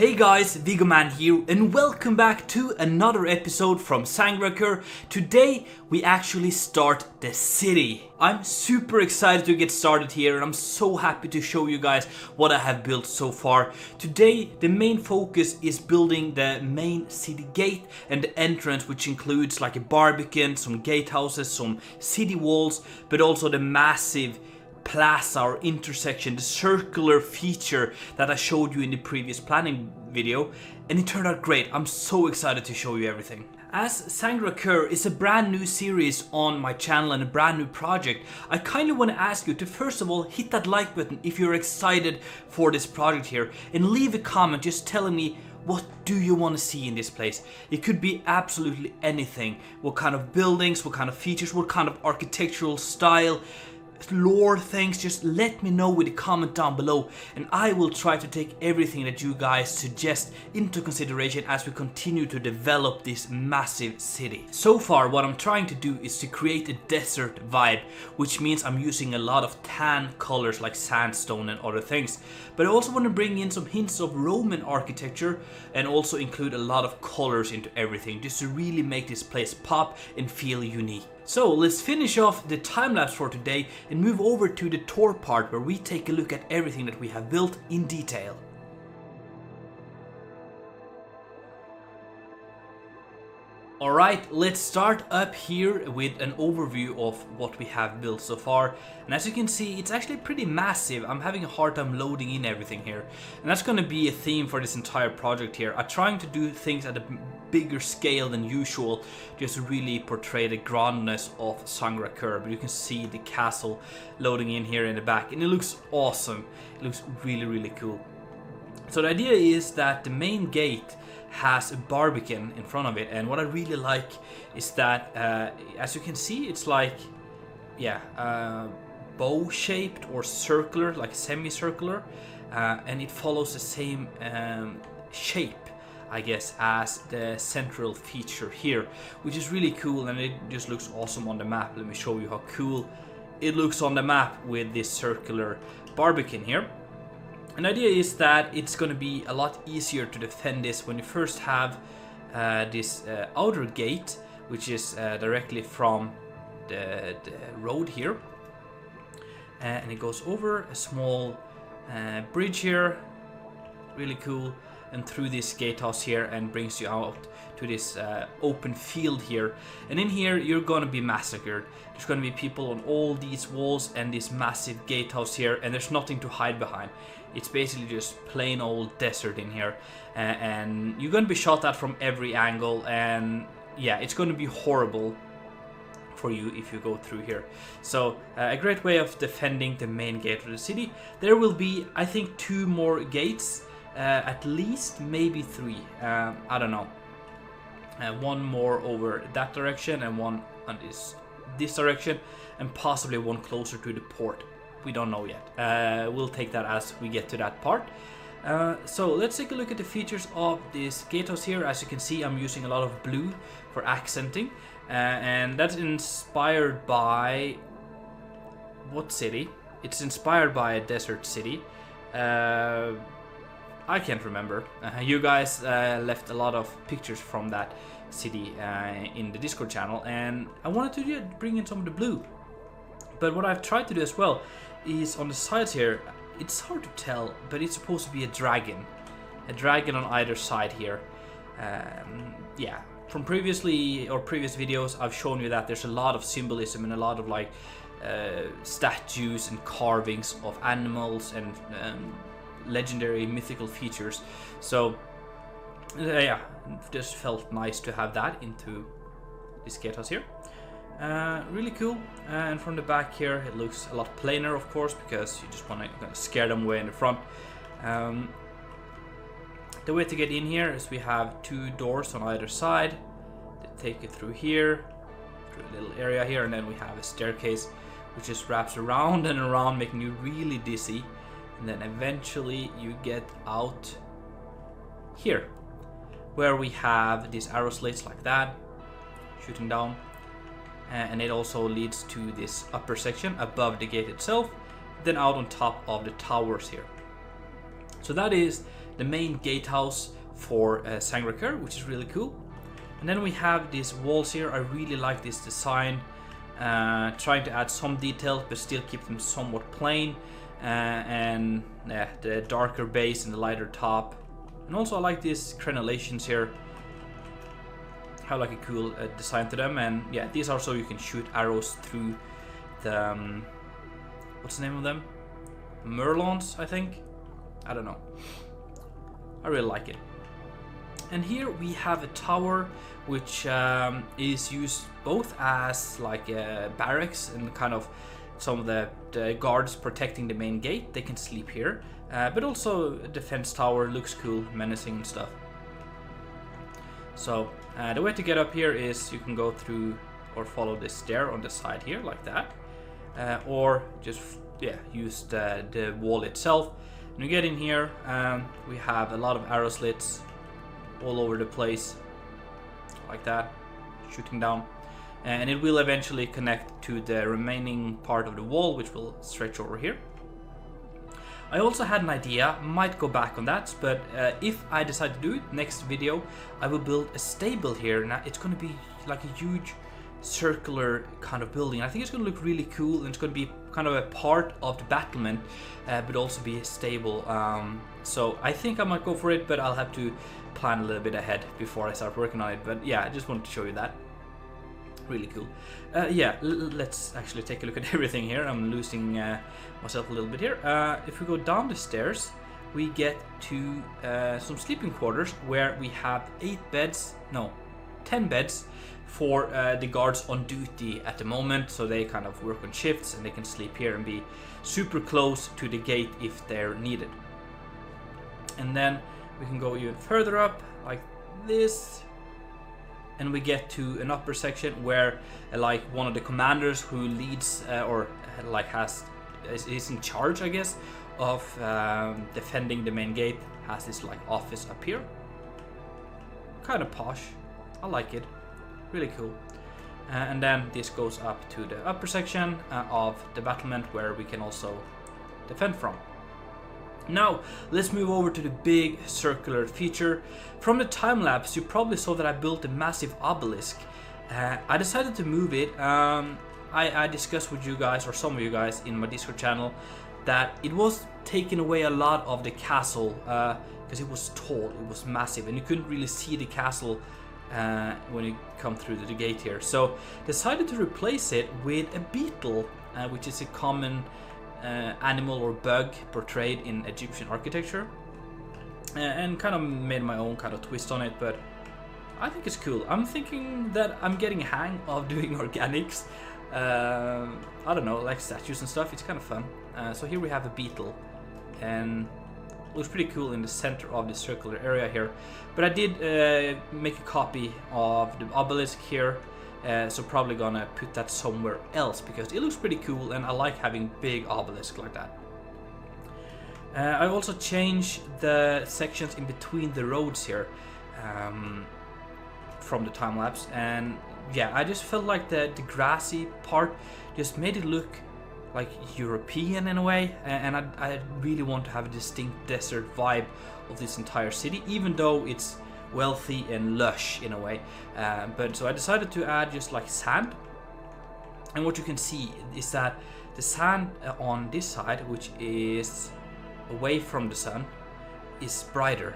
Hey guys, Viggoman here and welcome back to another episode from Sangra'Qur. Today we actually start the city. I'm super excited to get started here and I'm so happy to show you guys what I have built so far. Today the main focus is building the main city gate and the entrance, which includes like a barbican, some gatehouses, some city walls, but also the massive plaza or intersection, the circular feature that I showed you in the previous planning video, and it turned out great. I'm so excited to show you everything. As Sangra'Qur is a brand new series on my channel and a brand new project, I kind of want to ask you to first of all hit that like button if you're excited for this project here, and leave a comment just telling me what do you want to see in this place. It could be absolutely anything. What kind of buildings, what kind of features, what kind of architectural style, lore things, just let me know with a comment down below and I will try to take everything that you guys suggest into consideration as we continue to develop this massive city. So far what I'm trying to do is to create a desert vibe, which means I'm using a lot of tan colors like sandstone and other things, but I also want to bring in some hints of Roman architecture and also include a lot of colors into everything just to really make this place pop and feel unique. So let's finish off the time-lapse for today and move over to the tour part where we take a look at everything that we have built in detail. Alright, let's start up here with an overview of what we have built so far. And as you can see, it's actually pretty massive. I'm having a hard time loading in everything here. And that's going to be a theme for this entire project here. I'm trying to do things at a bigger scale than usual, just to really portray the grandness of Sangra'Qur. But you can see the castle loading in here in the back, and it looks awesome. It looks really cool. So the idea is that the main gate has a barbican in front of it, and what I really like is that as you can see, it's like bow shaped or circular, like semicircular, and it follows the same shape, I guess, as the central feature here, which is really cool, and it just looks awesome on the map. Let me show you how cool it looks on the map with this circular barbican here. And the idea is that it's going to be a lot easier to defend this when you first have this outer gate, which is directly from the road here, and it goes over a small bridge here, really cool, and through this gatehouse here, and brings you out to this open field here. And in here you're gonna be massacred. There's gonna be people on all these walls and this massive gatehouse here, and there's nothing to hide behind. It's basically just plain old desert in here, and you're gonna be shot at from every angle, and yeah, it's gonna be horrible for you if you go through here. So a great way of defending the main gate of the city. There will be, I think, 2 more gates, at least, maybe 3, I don't know. One more over that direction and one on this direction, and possibly one closer to the port. We don't know yet. We'll take that as we get to that part. So let's take a look at the features of this gatehouse here. As you can see, I'm using a lot of blue for accenting, and that's inspired by what city? It's inspired by a desert city. I can't remember. You guys left a lot of pictures from that city in the Discord channel, and I wanted to bring in some of the blue. But what I've tried to do as well is on the sides here, it's hard to tell, but it's supposed to be a dragon on either side here. Yeah, from previous videos I've shown you that there's a lot of symbolism and a lot of like statues and carvings of animals and legendary mythical features. So yeah, it just felt nice to have that into this gatehouse here. Really cool. And from the back here it looks a lot plainer, of course, because you just want to scare them away in the front. The way to get in here is we have 2 doors on either side that take you through here, through a little area here, and then we have a staircase which just wraps around and around, making you really dizzy. And then eventually you get out here, where we have these arrow slates like that, shooting down. And it also leads to this upper section above the gate itself, then out on top of the towers here. So that is the main gatehouse for Sangra'Qur, which is really cool. And then we have these walls here. I really like this design, trying to add some detail but still keep them somewhat plain, and the darker base and the lighter top. And also I like these crenellations here, have like a cool design to them. And yeah, these are so you can shoot arrows through the what's the name of them, merlons, I think, I don't know. I really like it. And here we have a tower which is used both as like a barracks and kind of some of the guards protecting the main gate, they can sleep here, but also a defense tower, looks cool, menacing and stuff. So the way to get up here is you can go through or follow the stair on the side here like that, or just use the wall itself. And you get in here, we have a lot of arrow slits all over the place like that, shooting down, and it will eventually connect to the remaining part of the wall, which will stretch over here. I also had an idea, might go back on that, but if I decide to do it, next video I will build a stable here. Now it's going to be like a huge circular kind of building. I think it's going to look really cool, and it's going to be kind of a part of the battlement, but also be a stable. So I think I might go for it, but I'll have to plan a little bit ahead before I start working on it. But yeah, I just wanted to show you that. Really cool. Yeah, let's actually take a look at everything here. I'm losing myself a little bit here. If we go down the stairs, we get to some sleeping quarters where we have 10 beds for the guards on duty at the moment, so they kind of work on shifts and they can sleep here and be super close to the gate if they're needed. And then we can go even further up like this, and we get to an upper section where like one of the commanders who leads or like is in charge, I guess, of defending the main gate has this like office up here. Kind of posh, I like it, really cool. And then this goes up to the upper section of the battlement where we can also defend from. Now let's move over to the big circular feature. From the time lapse you probably saw that I built a massive obelisk. I decided to move it. I discussed with you guys, or some of you guys in my Discord channel, that it was taking away a lot of the castle because it was tall, it was massive, and you couldn't really see the castle when you come through the gate here. So decided to replace it with a beetle, which is a common animal or bug portrayed in Egyptian architecture, and kind of made my own kind of twist on it, but I think it's cool. I'm thinking that I'm getting a hang of doing organics. I don't know, like statues and stuff, it's kind of fun. So here we have a beetle, and it looks pretty cool in the center of the circular area here. But I did make a copy of the obelisk here, so probably gonna put that somewhere else because it looks pretty cool and I like having big obelisk like that. I also changed the sections in between the roads here from the time lapse, and yeah, I just felt like the grassy part just made it look like European in a way, and I really want to have a distinct desert vibe of this entire city, even though it's wealthy and lush in a way. But so I decided to add just like sand, and what you can see is that the sand on this side, which is away from the sun, is brighter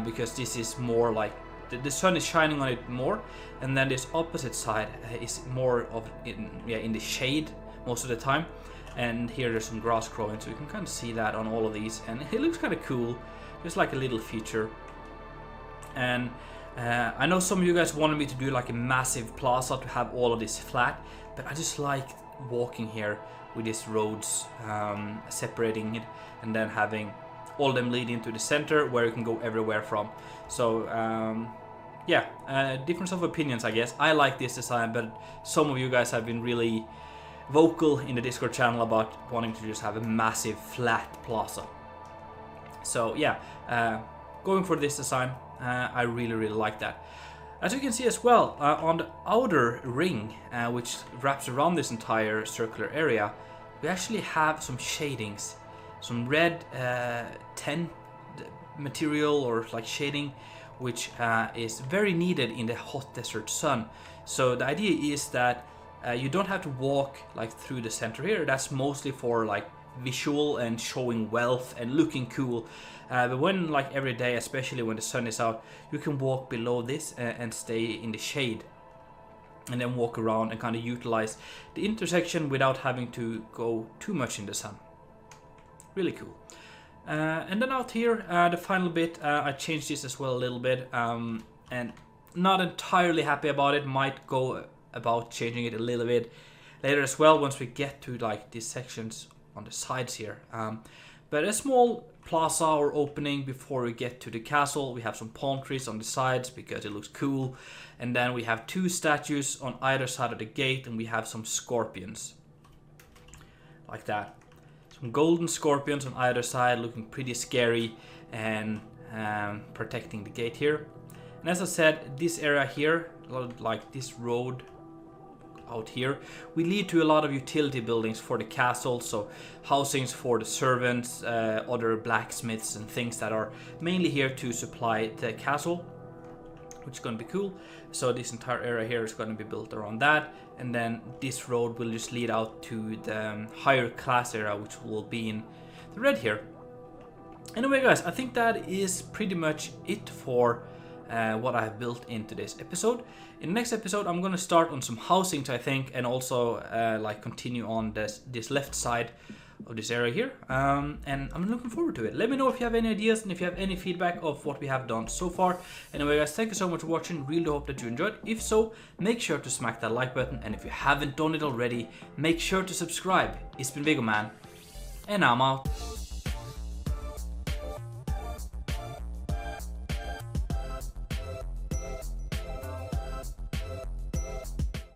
because this is more like the sun is shining on it more, and then this opposite side is more of in the shade most of the time. And here there's some grass growing, so you can kind of see that on all of these, and it looks kind of cool, just like a little feature. And I know some of you guys wanted me to do like a massive plaza to have all of this flat, but I just like walking here with these roads separating it, and then having all of them leading to the center where you can go everywhere from. So yeah, difference of opinions, I guess. I like this design, but some of you guys have been really vocal in the Discord channel about wanting to just have a massive flat plaza. So yeah, going for this design, I really like that. As you can see as well, on the outer ring, which wraps around this entire circular area, we actually have some shadings, some red material or like shading, which is very needed in the hot desert sun. So the idea is that you don't have to walk like through the center here. That's mostly for like visual and showing wealth and looking cool. But when like every day, especially when the sun is out, you can walk below this and stay in the shade, and then walk around and kind of utilize the intersection without having to go too much in the sun. Really cool. And then out here, the final bit, I changed this as well a little bit, and not entirely happy about it. Might go about changing it a little bit later as well once we get to like these sections on the sides here. But a small plaza or opening before we get to the castle. We have some palm trees on the sides because it looks cool, and then we have 2 statues on either side of the gate, and we have some scorpions like that. Some golden scorpions on either side, looking pretty scary and protecting the gate here. And as I said, this area here, like this road out here, will lead to a lot of utility buildings for the castle, so housings for the servants, other blacksmiths and things that are mainly here to supply the castle, which is going to be cool. So this entire area here is going to be built around that, and then this road will just lead out to the higher class area, which will be in the red here. Anyway guys, I think that is pretty much it for what I have built in today's episode. In the next episode, I'm going to start on some housings, I think, and also like continue on this left side of this area here, and I'm looking forward to it. Let me know if you have any ideas and if you have any feedback of what we have done so far. Anyway guys, thank you so much for watching. Really hope that you enjoyed. If so, make sure to smack that like button, and if you haven't done it already, make sure to subscribe. It's been Viggoman, and I'm out.